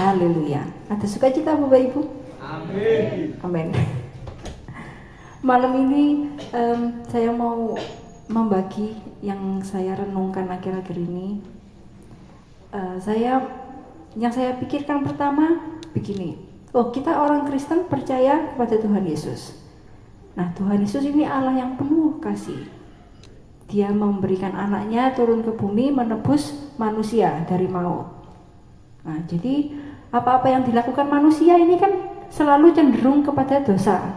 Haleluya. Ada sukacita Bapak Ibu? Amin. Amin. Malam ini saya mau membagi yang saya renungkan akhir-akhir ini. Yang saya pikirkan pertama begini. Oh, kita orang Kristen percaya kepada Tuhan Yesus. Nah, Tuhan Yesus ini Allah yang penuh kasih. Dia memberikan anaknya turun ke bumi menebus manusia dari maut. Nah, jadi apa-apa yang dilakukan manusia ini kan selalu cenderung kepada dosa.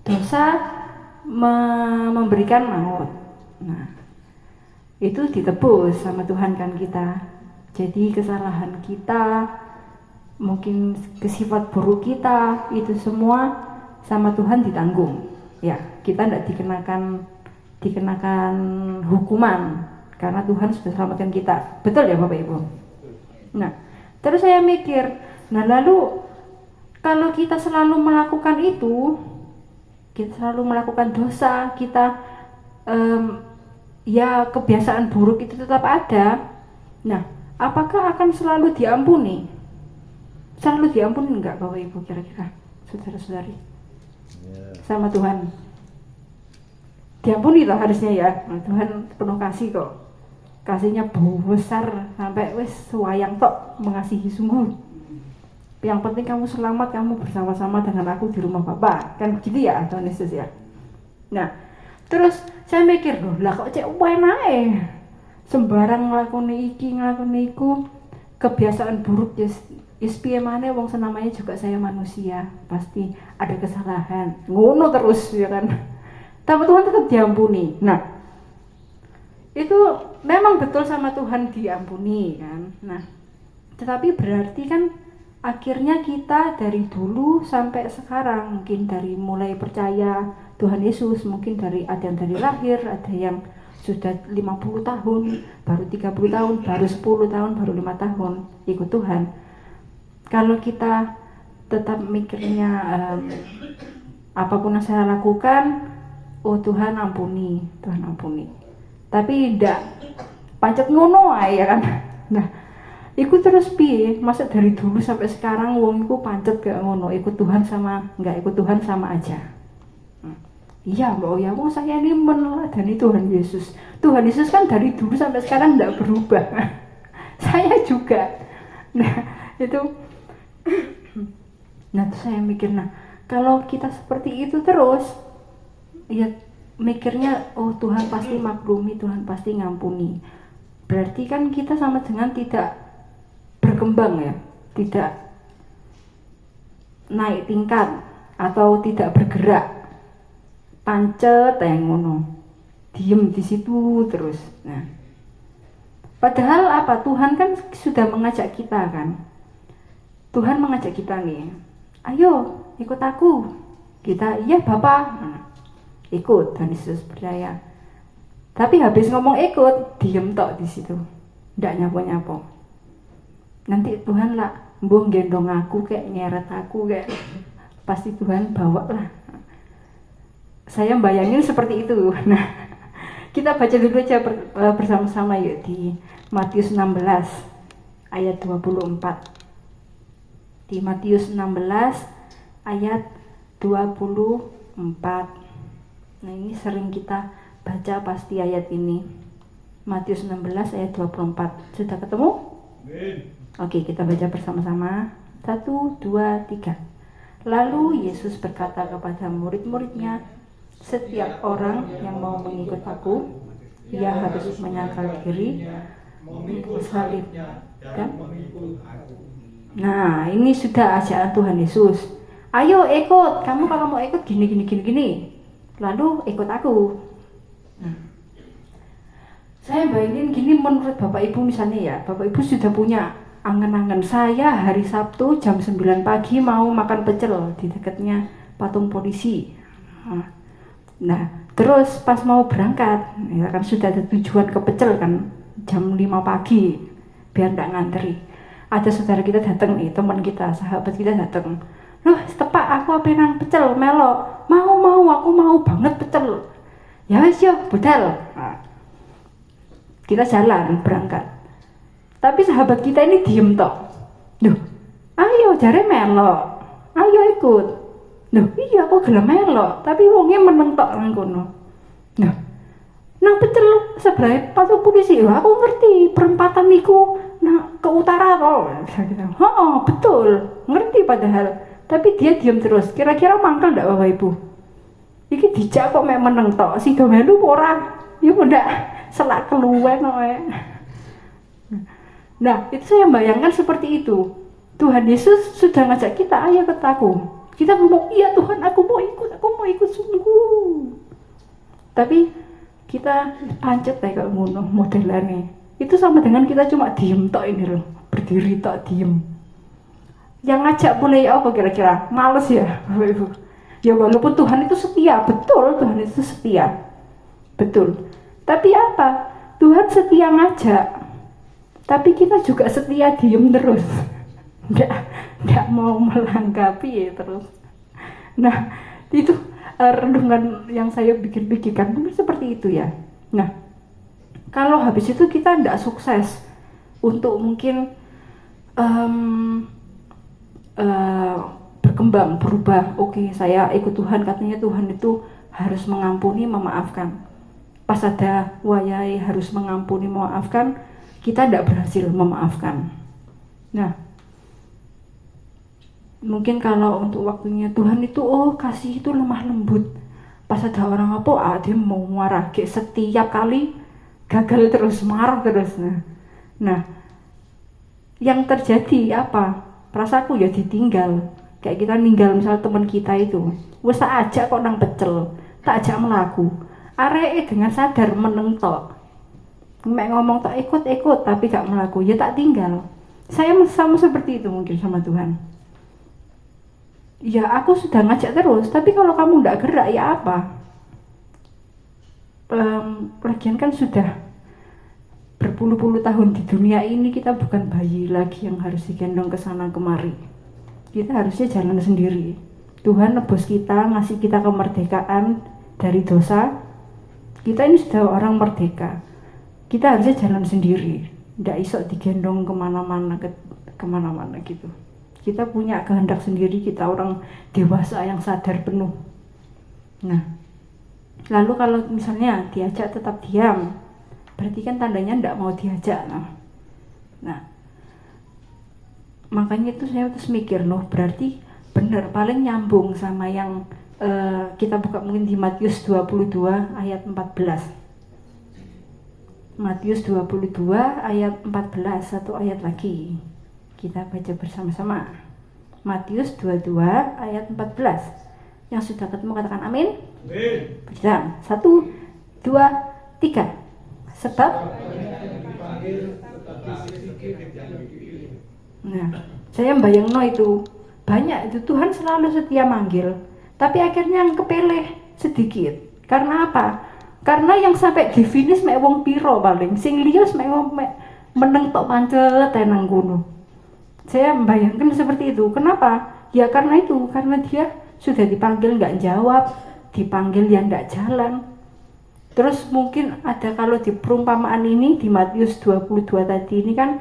Dosa memberikan maut. Nah, itu ditebus sama Tuhan kan kita. Jadi kesalahan kita, mungkin kesifat buruk kita, itu semua sama Tuhan ditanggung. Ya, kita tidak dikenakan hukuman karena Tuhan sudah selamatkan kita. Betul ya Bapak Ibu? Nah, terus saya mikir, nah lalu kalau kita selalu melakukan itu, kita selalu melakukan dosa, kita ya kebiasaan buruk itu tetap ada. Nah, apakah akan selalu diampuni? Selalu diampuni enggak Bapak Ibu kira-kira, saudara-saudari? Sama Tuhan. Diampuni toh harusnya ya. Nah, Tuhan penuh kasih kok. Kasihnya besar sampai wis wayang tok mengasihi sungguh. Yang penting kamu selamat, kamu bersama-sama dengan aku di rumah Bapa. Kan begitu ya Tuhan Yesus ya. Nah, terus saya mikir loh, lah kok cek enak sembarang nglakoni iki nglakoni iku, kebiasaan buruk yes piye maneh wong senamanya juga saya manusia, pasti ada kesalahan. Ngono terus ya kan. Tapi Tuhan tetap diampuni. Nah, itu memang betul sama Tuhan diampuni kan. Nah, tetapi berarti kan akhirnya kita dari dulu sampai sekarang, mungkin dari mulai percaya Tuhan Yesus, mungkin ada yang dari lahir, ada yang sudah 50 tahun, baru 30 tahun, baru 10 tahun, baru 5 tahun ikut Tuhan. Kalau kita tetap mikirnya apapun yang saya lakukan, oh Tuhan ampuni, Tuhan ampuni. Tapi tidak pancet ngono ae ya kan. Nah, ikut terus piye? Masa dari dulu sampai sekarang wong iku pancet gak ngono, ikut Tuhan sama enggak ikut Tuhan sama aja. Iya, Mbak Oya, wong saya ini meneladani Tuhan Yesus. Tuhan Yesus kan dari dulu sampai sekarang enggak berubah. Saya juga. Nah, itu nah terus saya mikir, nah kalau kita seperti itu terus ya mikirnya oh Tuhan pasti maklumi, Tuhan pasti ngampuni. Berarti kan kita sama dengan tidak berkembang ya, tidak naik tingkat atau tidak bergerak, pancet yang ngono, diem di situ terus. Nah, padahal apa? Tuhan kan sudah mengajak kita kan. Tuhan mengajak kita nih, ayo ikut aku. Kita iya Bapak, ikut. Tuhan Yesus percaya. Tapi habis ngomong ikut, diem tok di situ, ndak nyapo-nyapo. Nanti Tuhan lah, mbuh gendong aku kayak nyeret aku kayak, pasti Tuhan bawa lah. Saya bayangin seperti itu. Nah, kita baca dulu aja bersama-sama yuk di Matius 16 ayat 24. Di Matius 16 ayat 24. Nah, ini sering kita baca pasti ayat ini. Matius 16 ayat 24. Sudah ketemu? Oke, kita baca bersama-sama. 1, 2, 3. Lalu Yesus berkata kepada murid-muridnya, setiap orang yang mau mengikut aku, ia harus menyangkal diri, memikul salib, dan nah, ini sudah ajakan Tuhan Yesus. Ayo ikut, kamu kalau mau ikut gini. Lalu ikut aku. Nah, saya bayangin gini, menurut Bapak Ibu misalnya ya, Bapak Ibu sudah punya angan-angan, saya hari Sabtu jam 9 pagi mau makan pecel di dekatnya patung polisi. Nah, terus pas mau berangkat, ya kan sudah ada tujuan ke pecel kan, jam 5 pagi, biar enggak ngantri. Ada saudara kita datang nih, teman kita, sahabat kita datang. Loh, tepak aku apa nang pecel melo. Aku mau banget pecel. Ya wis yo, budal. Nah, kita jalan berangkat. Tapi sahabat kita ini diem tok. Duh, ayo jare melok, ayo ikut. Loh iya aku gelem melok, tapi wonge meneng tok nang kono. Nah, nang pecel sebelah patung polisi, aku ngerti perempatan niku nah ke utara toh. Oh betul, ngerti padahal. Tapi dia diam terus. Kira-kira mangkel ndak Bapak Ibu? Iki dijak kok mek meneng tok, sida melu ora? Ya ndak selak keluwen kok. Nah, itu saya bayangkan seperti itu. Tuhan Yesus sudah ngajak kita, ayo ikut kita ngomong, iya Tuhan aku mau ikut sungguh. Tapi kita pancet kayak ngono modelannya. Itu sama dengan kita cuma diem tok ini loh, berdiri tok diem. Yang ngajak boleh apa kira-kira? Males ya Bapak Ibu. Ya walaupun Tuhan itu setia, betul Tuhan itu setia. Betul. Tapi apa? Tuhan setia ngajak. Tapi kita juga setia diem terus. Nggak mau melangkapi ya terus. Nah itu renungan yang saya pikir-pikirkan mungkin seperti itu ya. Nah kalau habis itu kita nggak sukses untuk mungkin berkembang, berubah. Oke, saya ikut Tuhan, katanya Tuhan itu harus mengampuni, memaafkan. Pas ada wayai harus mengampuni, memaafkan, kita tidak berhasil memaafkan. Nah mungkin kalau untuk waktunya Tuhan itu kasih itu lemah lembut. Pas ada orang apa dia mau marah, kayak setiap kali gagal terus, marah terus. Nah yang terjadi apa? Perasaanku ya ditinggal. Kayak kita ninggal misal teman kita itu, wes tak ajak kok nang pecel, tak ajak melaku. Areke dengan sadar meneng tok. Mek ngomong tak ikut tapi gak melaku, ya tak tinggal. Saya sama seperti itu mungkin sama Tuhan. Ya aku sudah ngajak terus, tapi kalau kamu nggak gerak ya apa? Lagian kan sudah berpuluh-puluh tahun di dunia ini, kita bukan bayi lagi yang harus digendong ke sana kemari. Kita harusnya jalan sendiri. Tuhan nebus kita, ngasih kita kemerdekaan dari dosa. Kita ini sudah orang merdeka. Kita harusnya jalan sendiri, nggak iso digendong kemana-mana gitu. Kita punya kehendak sendiri, kita orang dewasa yang sadar penuh. Nah, lalu kalau misalnya diajak tetap diam, berarti kan tandanya nggak mau diajak. Nah, makanya itu saya terus mikir, berarti benar paling nyambung sama yang kita buka mungkin di Matius 22 ayat 14. Matius 22 ayat 14, satu ayat lagi. Kita baca bersama-sama. Matius 22 ayat 14. Yang sudah ketemu katakan amin. Amin. 1, 2, 3. Sebab nah, saya bayangno itu banyak itu Tuhan selalu setia manggil, tapi akhirnya yang kepeleh sedikit. Karena apa? Karena yang sampai di finish mek wong piro paling, sing liya mek wong meneng tok pancet nang kono. Saya membayangkan seperti itu. Kenapa? Ya karena itu, karena dia sudah dipanggil nggak jawab, dipanggil yang nggak jalan. Terus mungkin ada kalau di perumpamaan ini di Matius 22 tadi ini kan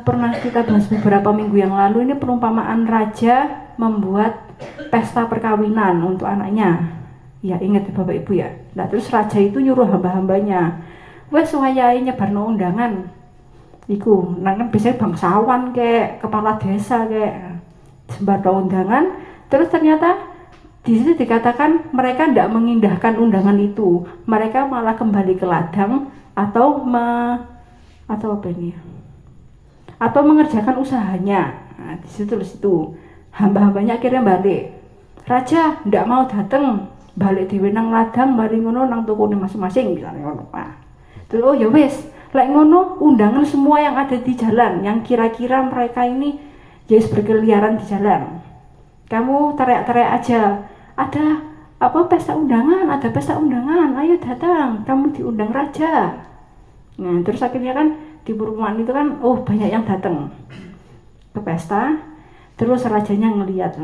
pernah kita bahas beberapa minggu yang lalu, ini perumpamaan raja membuat pesta perkawinan untuk anaknya. Ya ingat Bapak Ibu ya. Nah terus raja itu nyuruh hamba-hambanya, wes wayahe nyebarno undangan. Iku, kan biasanya bangsawan kayak kepala desa kayak sebarno undangan. Terus ternyata di situ dikatakan mereka tidak mengindahkan undangan itu, mereka malah kembali ke ladang atau atau mengerjakan usahanya. Nah, di situ tulis itu hamba-hambanya akhirnya balik. Raja tidak mau datang, balik di nang ladang, balik ngono nang tokone masing-masing misalnya ngono. Terus ya wes, lek ngono undangan semua yang ada di jalan, yang kira-kira mereka ini jadi berkeliaran di jalan. Kamu teriak-teriak aja, ada apa pesta undangan, ayo datang, kamu diundang raja. Nah terus akhirnya kan di perumahan itu kan banyak yang datang ke pesta. Terus rajanya ngelihat,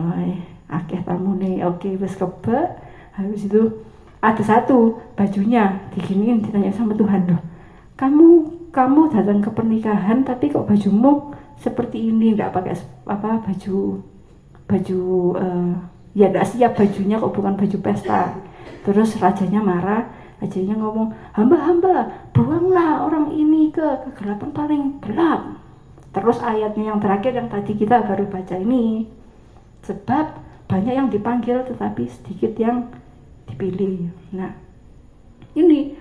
akeh tamune, oke wis kebek. Habis itu ada satu bajunya diginiin, ditanya sama Tuhan, loh kamu datang ke pernikahan tapi kok bajumu seperti ini, nggak pakai baju ya nggak siap bajunya kok, bukan baju pesta. Terus rajanya marah, rajanya ngomong, hamba-hamba buanglah orang ini ke kegelapan paling gelap. Terus ayatnya yang terakhir yang tadi kita baru baca ini, sebab banyak yang dipanggil tetapi sedikit yang dipilih. Nah ini,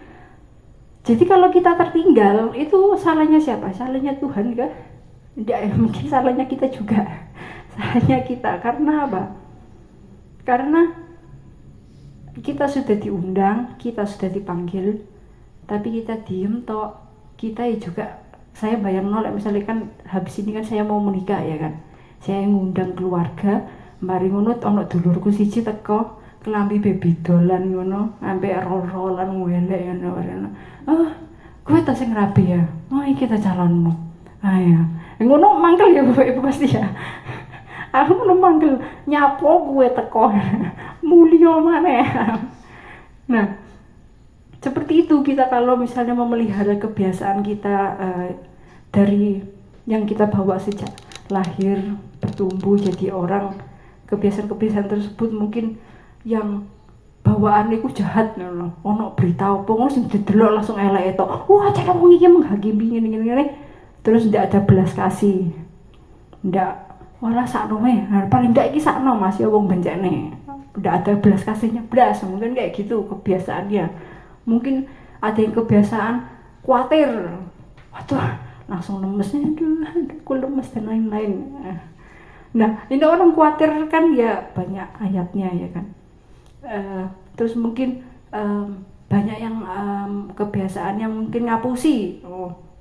jadi kalau kita tertinggal itu salahnya siapa? Salahnya Tuhan kah? Tidak, mungkin salahnya kita juga. Salahnya kita, karena apa? Karena kita sudah diundang, kita sudah dipanggil, tapi kita diem toh. Kita juga, saya bayang nolak misalnya kan habis ini kan saya mau menikah ya kan, saya ngundang keluarga, mari ngono ono dulurku siji teko kelambi baby dolan ngono, sampai rol-rolan welek ngono. Oh, gue tas sing rapi ya. Oh, iki ta calonmu. Ayo. Ngono mangkel ya Bapak Ibu pasti ya. Aku ngono mangkel nyapo gue teko. Mulya maneh. Nah, seperti itu kita kalau misalnya memelihara kebiasaan kita dari yang kita bawa sejak lahir, bertumbuh jadi orang, kebiasaan-kebiasaan tersebut mungkin yang bawaan itu jahat ngono. Ono berita apa ngono sing didelok langsung elek itu. Wah, cara wong iki menghakimi ngene-ngene. Terus ndak ada belas kasih. Ndak wala sakno wae. Paling ndak iki sakno Mas ya wong bencene. Ndak ada belas kasihnya blas. Mungkin kayak gitu kebiasaannya. Mungkin ada yang kebiasaan khawatir. Waduh, langsung lemesnya aku lemes dan lain-lain. Nah, ini orang khawatir kan ya banyak ayatnya ya kan. Terus mungkin banyak yang kebiasaannya mungkin ngapusi.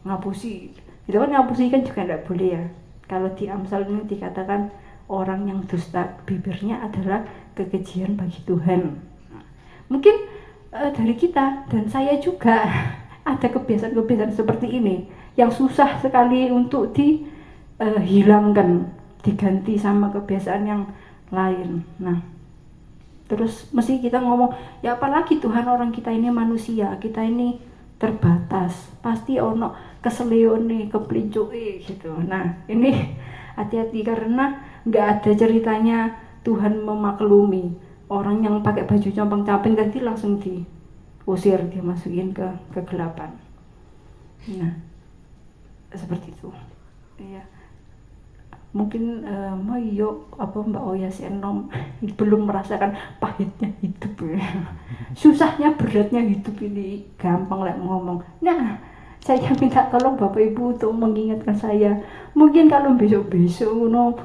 Ngapusi itu kan, ngapusi kan juga tidak boleh ya. Kalau di Amsal ini dikatakan orang yang dusta bibirnya adalah kekejian bagi Tuhan. Mungkin dari kita dan saya juga ada kebiasaan-kebiasaan seperti ini yang susah sekali untuk dihilangkan, diganti sama kebiasaan yang lain. Nah, terus mesti kita ngomong, ya apalagi Tuhan, orang kita ini manusia, kita ini terbatas, pasti ono keseleone, keplincuke gitu. Nah, ini hati-hati karena nggak ada ceritanya Tuhan memaklumi orang yang pakai baju compang-camping tadi langsung diusir, dimasukin ke kegelapan. Nah, seperti itu. Iya. Mungkin Mbak Oya si Enom belum merasakan pahitnya hidup ya. Susahnya beratnya hidup ini gampang lah ngomong. Nah, saya minta tolong Bapak Ibu untuk mengingatkan saya. Mungkin kalau besok-besok ngono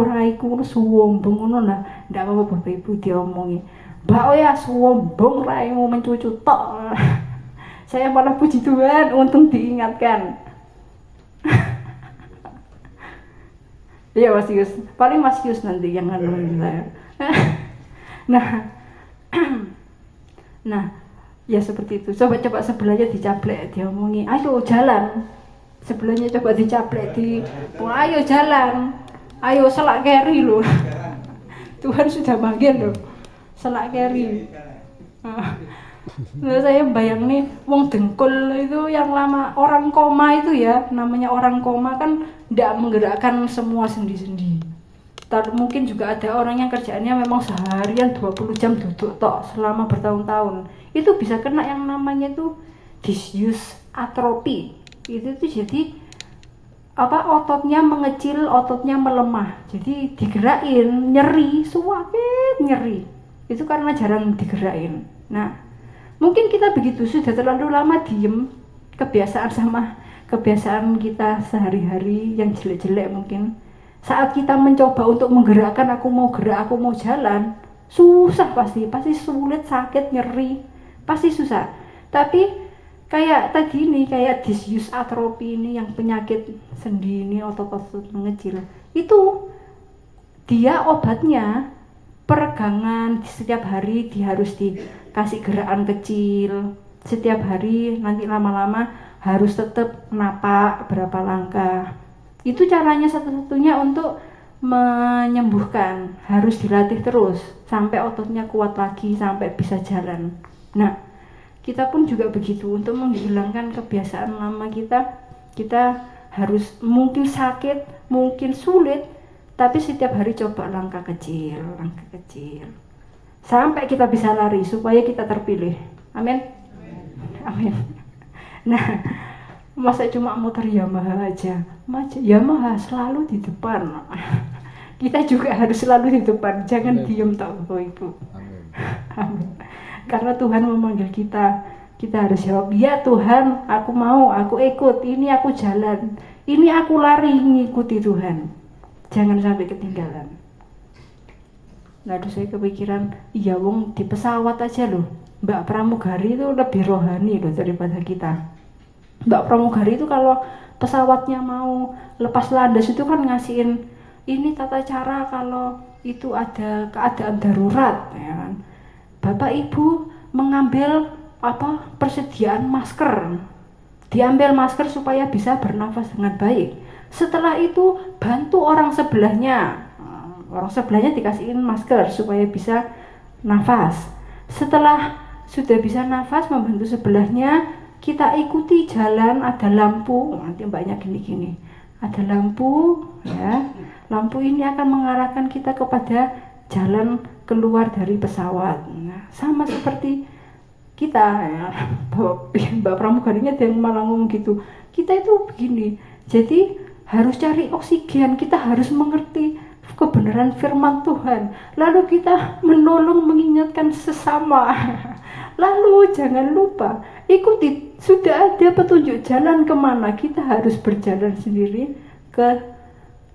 raiku sombong ngono lah, ndak apa-apa Bapak Ibu diomongi. Mbak Oya sombong raimu mencucu tok. Saya malah puji Tuhan untung diingatkan. Iya Mas Yus, paling Mas Yus nanti yang nganuin saya. Nah, ya seperti itu. Coba sebelahnya dicaplek, diomongi, ayo jalan. Sebelahnya coba dicaplek, ayo jalan, ayo selak keri loh. Tuhan sudah manggil loh, selak keri. Nah, saya bayang nih, wong dengkul itu yang lama, orang koma itu ya, namanya orang koma kan tidak menggerakkan semua sendi-sendi. Mungkin juga ada orang yang kerjaannya memang seharian 20 jam duduk tok selama bertahun-tahun. Itu bisa kena yang namanya itu disuse atrofi. Itu tuh jadi ototnya mengecil, ototnya melemah. Jadi digerakin, nyeri, suwakit nyeri. Itu karena jarang digerakin. Nah, mungkin kita begitu, sudah terlalu lama diem, kebiasaan kita sehari-hari yang jelek-jelek mungkin. Saat kita mencoba untuk menggerakkan, aku mau gerak, aku mau jalan, susah pasti sulit, sakit, nyeri, pasti susah. Tapi kayak tadi ini, kayak disuse atrofi ini yang penyakit sendi ini, otot-otot mengecil, itu dia obatnya peregangan setiap hari, dia harus dikasih gerakan kecil setiap hari, nanti lama-lama harus tetap napak berapa langkah. Itu caranya satu-satunya untuk menyembuhkan, harus dilatih terus sampai ototnya kuat lagi, sampai bisa jalan. Nah, kita pun juga begitu, untuk menghilangkan kebiasaan lama kita harus mungkin sakit, mungkin sulit, tapi setiap hari coba langkah kecil, sampai kita bisa lari supaya kita terpilih. Amin. Amin. Nah, masa cuma motor Yamaha aja? Yamaha selalu di depan. Kita juga harus selalu di depan. Jangan diem tak Bapak Ibu. Amin. Karena Tuhan memanggil kita, kita harus jawab, ya Tuhan, aku mau, aku ikut. Ini aku jalan. Ini aku lari ngikuti Tuhan. Jangan sampai ketinggalan. Nah, saya kepikiran, iya wong di pesawat aja loh. Mbak pramugari itu lebih rohani loh daripada kita. Mbak pramugari itu kalau pesawatnya mau lepas landas itu kan ngasihin ini tata cara kalau itu ada keadaan darurat, ya kan. Bapak Ibu mengambil persediaan masker. Diambil masker supaya bisa bernafas dengan baik. Setelah itu bantu orang sebelahnya. Orang sebelahnya dikasihin masker supaya bisa nafas. Setelah sudah bisa nafas membantu sebelahnya, kita ikuti jalan, ada lampu, nanti mbaknya gini-gini, ada lampu, ya. Lampu ini akan mengarahkan kita kepada jalan keluar dari pesawat. Nah, sama seperti kita, ya. Mbak pramugarinya yang malah ngomong gitu. Kita itu begini, jadi harus cari oksigen, kita harus mengerti kebenaran firman Tuhan, lalu kita menolong mengingatkan sesama. Lalu jangan lupa ikuti, sudah ada petunjuk jalan kemana, kita harus berjalan sendiri ke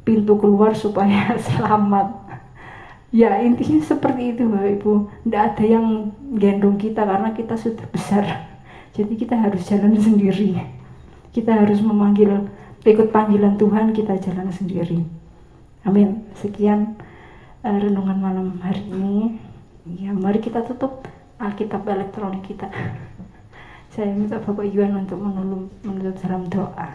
pintu keluar supaya selamat. Ya intinya seperti itu Bapak Ibu, tidak ada yang gendong kita karena kita sudah besar, jadi kita harus jalan sendiri, kita harus ikut panggilan Tuhan, kita jalan sendiri. Amin. Sekian renungan malam hari ini. Ya, mari kita tutup Alkitab elektronik kita. Saya minta Bapak Yuan untuk menutup dalam doa.